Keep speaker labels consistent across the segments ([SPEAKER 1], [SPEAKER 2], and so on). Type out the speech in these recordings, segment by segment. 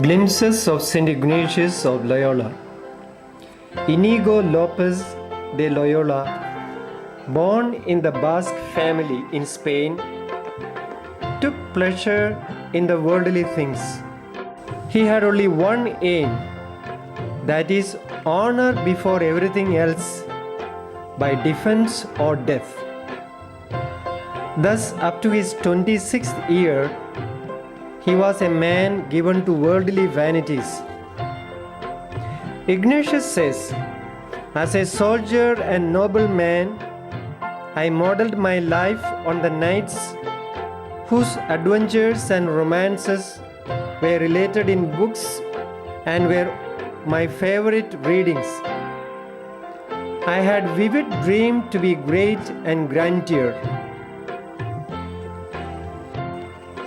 [SPEAKER 1] Glimpses of St. Ignatius of Loyola. Inigo Lopez de Loyola, born in the Basque family in Spain, took pleasure in the worldly things. He had only one aim, that is, honor before everything else by defense or death. Thus, up to his 26th year, he was a man given to worldly vanities. Ignatius says, "As a soldier and noble man, I modeled my life on the knights whose adventures and romances were related in books and were my favorite readings. I had vivid dream to be great and grandeur.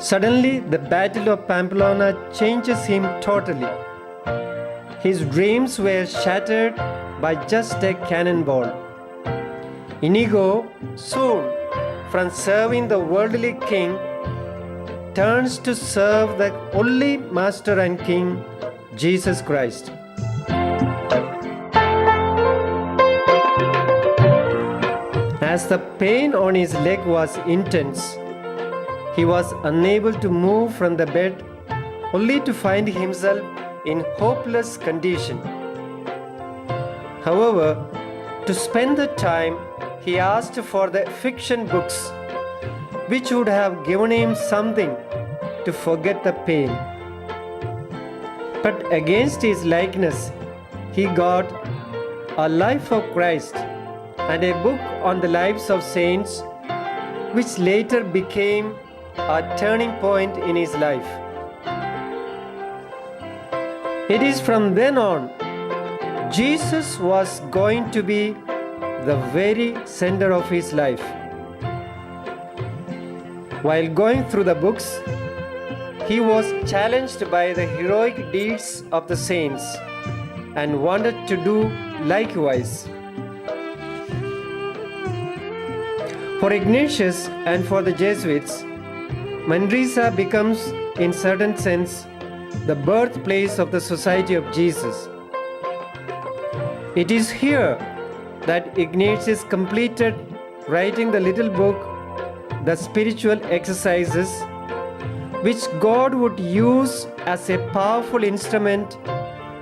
[SPEAKER 1] Suddenly, the Battle of Pamplona changes him totally. His dreams were shattered by just a cannonball. Inigo, soon, from serving the worldly king, turns to serve the only Master and King, Jesus Christ. As the pain on his leg was intense, he was unable to move from the bed, only to find himself in hopeless condition. However, to spend the time, he asked for the fiction books, which would have given him something to forget the pain. But against his likeness, he got A Life of Christ and a book on the lives of saints, which later became a turning point in his life. It is from then on, Jesus was going to be the very center of his life. While going through the books, he was challenged by the heroic deeds of the saints and wanted to do likewise. For Ignatius and for the Jesuits, Manresa becomes, in certain sense, the birthplace of the Society of Jesus. It is here that Ignatius completed writing the little book, The Spiritual Exercises, which God would use as a powerful instrument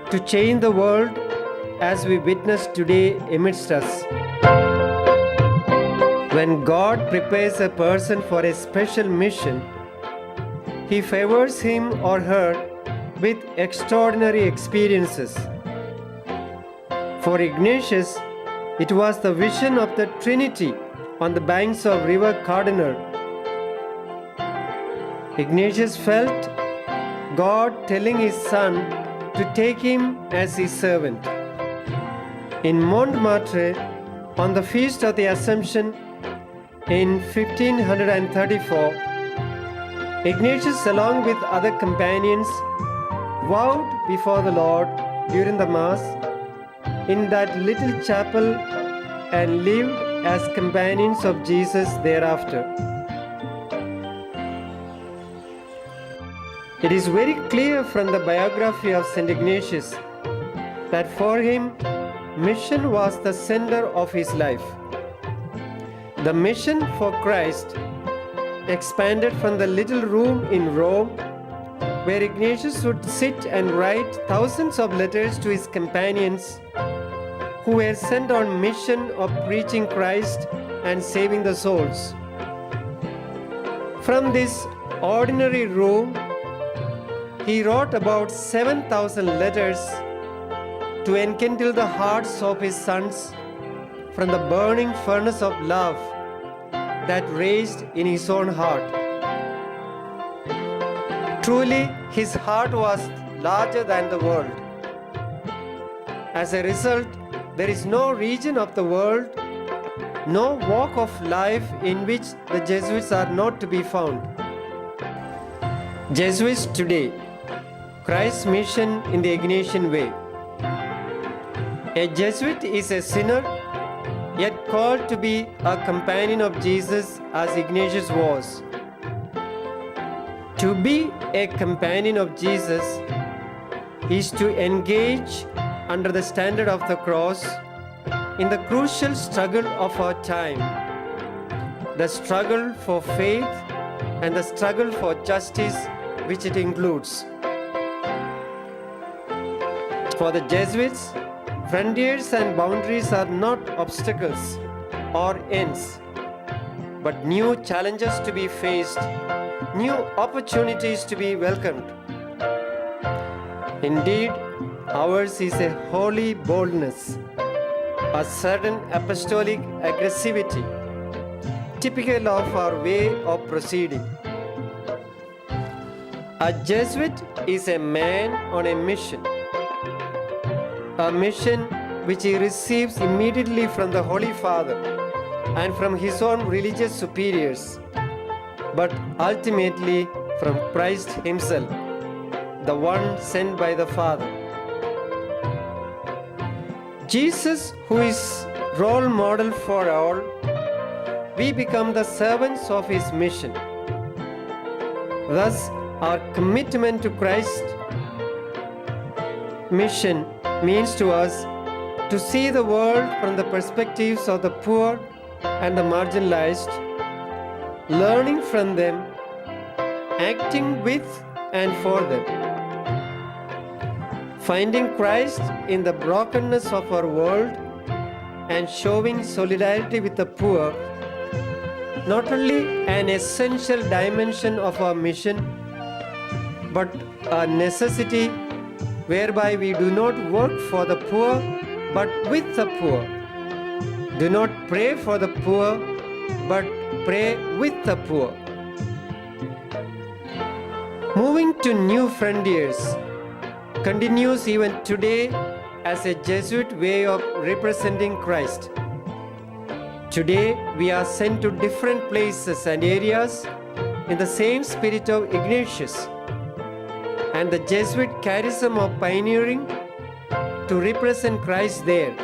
[SPEAKER 1] to change the world as we witness today amidst us. When God prepares a person for a special mission, He favors him or her with extraordinary experiences. For Ignatius, it was the vision of the Trinity on the banks of river Cardinal. Ignatius felt God telling his son to take him as his servant. In Montmartre, on the feast of the Assumption in 1534, Ignatius, along with other companions, vowed before the Lord during the Mass in that little chapel and lived as companions of Jesus thereafter. It is very clear from the biography of St. Ignatius that for him, mission was the center of his life. The mission for Christ expanded from the little room in Rome, where Ignatius would sit and write thousands of letters to his companions who were sent on mission of preaching Christ and saving the souls. From this ordinary room, he wrote about 7,000 letters to enkindle the hearts of his sons from the burning furnace of love that raged in his own heart. Truly, his heart was larger than the world. As a result, there is no region of the world, no walk of life in which the Jesuits are not to be found. Jesuits today, Christ's mission in the Ignatian way. A Jesuit is a sinner, yet called to be a companion of Jesus as Ignatius was. To be a companion of Jesus is to engage under the standard of the cross in the crucial struggle of our time, the struggle for faith and the struggle for justice which it includes. For the Jesuits, frontiers and boundaries are not obstacles or ends, but new challenges to be faced, new opportunities to be welcomed. Indeed, ours is a holy boldness, a certain apostolic aggressivity, typical of our way of proceeding. A Jesuit is a man on a mission which he receives immediately from the Holy Father and from his own religious superiors, but ultimately from Christ himself, the one sent by the Father. Jesus, who is role model for all, we become the servants of his mission. Thus, our commitment to Christ's mission means to us to see the world from the perspectives of the poor and the marginalized, learning from them, acting with and for them, finding Christ in the brokenness of our world and showing solidarity with the poor, not only an essential dimension of our mission, but a necessity whereby we do not work for the poor but with the poor. Do not pray for the poor but pray with the poor. Moving to new frontiers continues even today as a Jesuit way of representing Christ. Today we are sent to different places and areas in the same spirit of Ignatius and the Jesuit charism of pioneering to represent Christ there.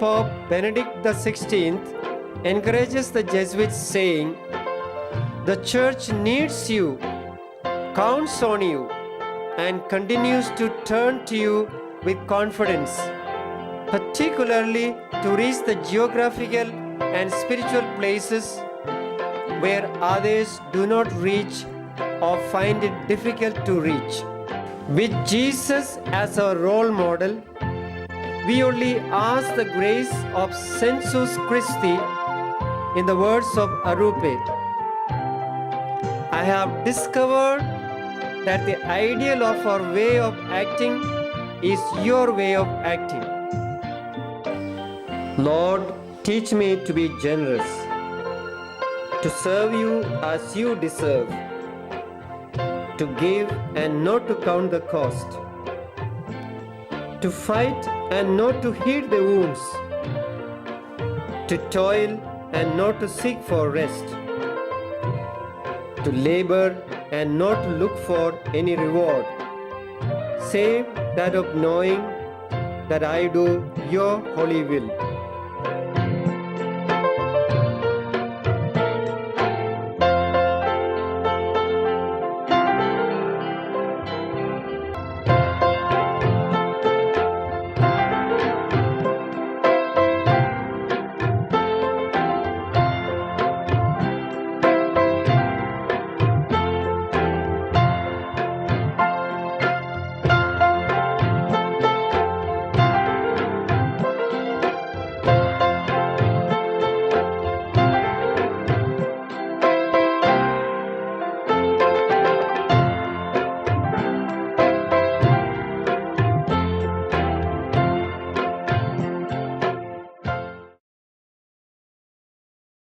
[SPEAKER 1] Pope Benedict XVI encourages the Jesuits, saying, "The Church needs you, counts on you, and continues to turn to you with confidence, particularly to reach the geographical and spiritual places where others do not reach or find it difficult to reach." With Jesus as our role model, we only ask the grace of sensus Christi in the words of Arupe. I have discovered that the ideal of our way of acting is your way of acting. Lord, teach me to be generous, to serve you as you deserve, to give and not to count the cost, to fight and not to heed the wounds, to toil and not to seek for rest, to labor and not to look for any reward, save that of knowing that I do your holy will.